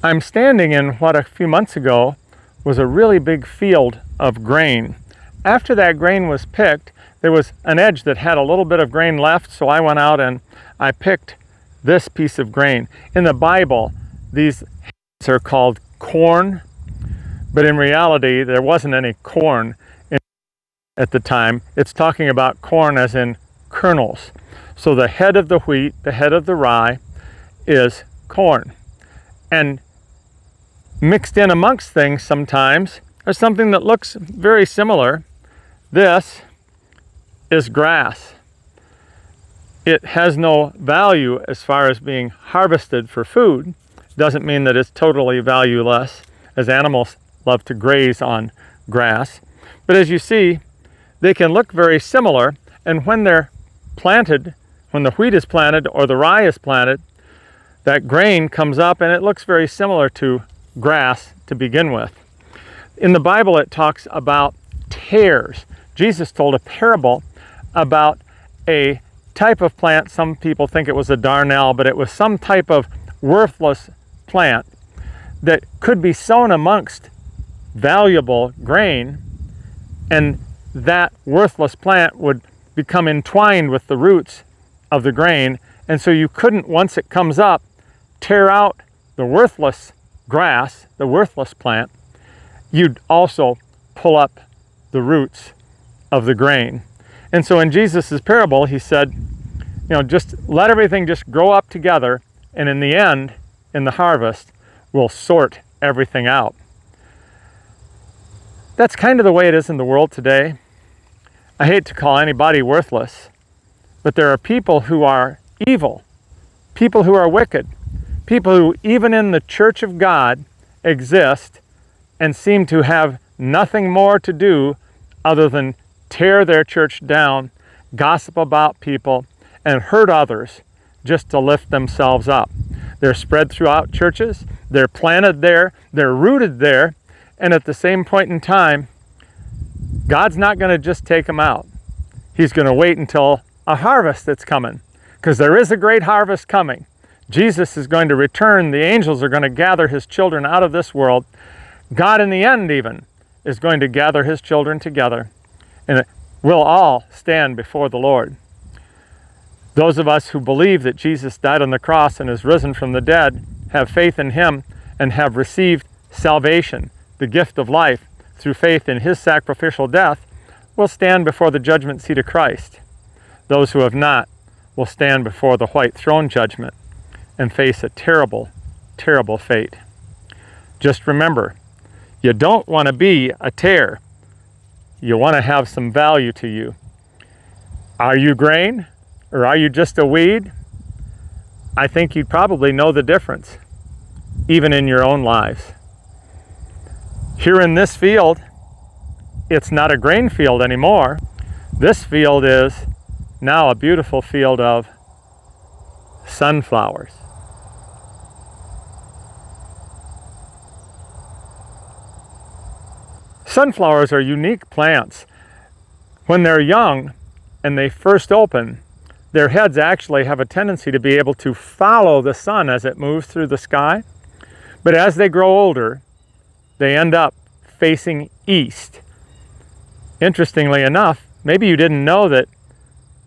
I'm standing in what a few months ago was a really big field of grain. After that grain was picked, there was an edge that had a little bit of grain left, so I went out and I picked this piece of grain. In the Bible, these are called corn, but in reality, there wasn't any corn at the time. It's talking about corn as in kernels. So the head of the wheat, the head of the rye, is corn. And mixed in amongst things sometimes is something that looks very similar. This is grass. It has no value as far as being harvested for food. Doesn't mean that it's totally valueless, as animals love to graze on grass. But as you see, they can look very similar, and when they're planted, when the wheat is planted or the rye is planted, that grain comes up and it looks very similar to grass to begin with. In the Bible, it talks about tares. Jesus told a parable about a type of plant. Some people think it was a darnel, but it was some type of worthless plant that could be sown amongst valuable grain, and that worthless plant would become entwined with the roots of the grain, and so you couldn't, once it comes up, tear out the worthless grass, the worthless plant. You'd also pull up the roots of the grain. And so in Jesus' parable, he said, just let everything just grow up together, and in the end, in the harvest, we'll sort everything out. That's kind of the way it is in the world today. I hate to call anybody worthless, but there are people who are evil, people who are wicked, people who even in the church of God exist and seem to have nothing more to do other than tear their church down, gossip about people, and hurt others just to lift themselves up. They're spread throughout churches, they're planted there, they're rooted there, and at the same point in time, God's not going to just take them out. He's going to wait until a harvest that's coming, because there is a great harvest coming. Jesus is going to return. The angels are going to gather his children out of this world. God, in the end even, is going to gather his children together, and we'll all stand before the Lord. Those of us who believe that Jesus died on the cross and is risen from the dead, have faith in him, and have received salvation, the gift of life, through faith in his sacrificial death, will stand before the judgment seat of Christ. Those who have not will stand before the white throne judgment and face a terrible, terrible fate. Just remember, you don't want to be a tare. You want to have some value to you. Are you grain or are you just a weed? I think you'd probably know the difference, even in your own lives. Here in this field, it's not a grain field anymore. This field is now a beautiful field of sunflowers. Sunflowers are unique plants. When they're young and they first open, their heads actually have a tendency to be able to follow the sun as it moves through the sky. But as they grow older, they end up facing east. Interestingly enough, maybe you didn't know that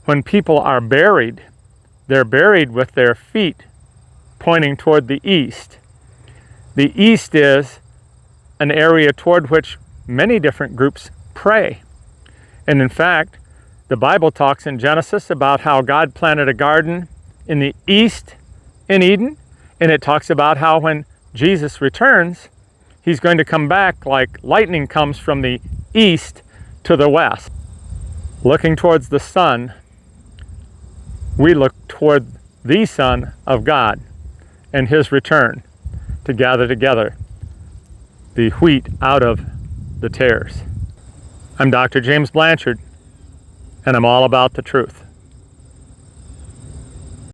when people are buried, they're buried with their feet pointing toward the east. The east is an area toward which many different groups pray. And in fact, the Bible talks in Genesis about how God planted a garden in the east in Eden, and it talks about how when Jesus returns, he's going to come back like lightning comes from the east to the west. Looking towards the sun, we look toward the Son of God and his return to gather together the wheat out of the tares. I'm Dr. James Blanchard, and I'm all about the truth.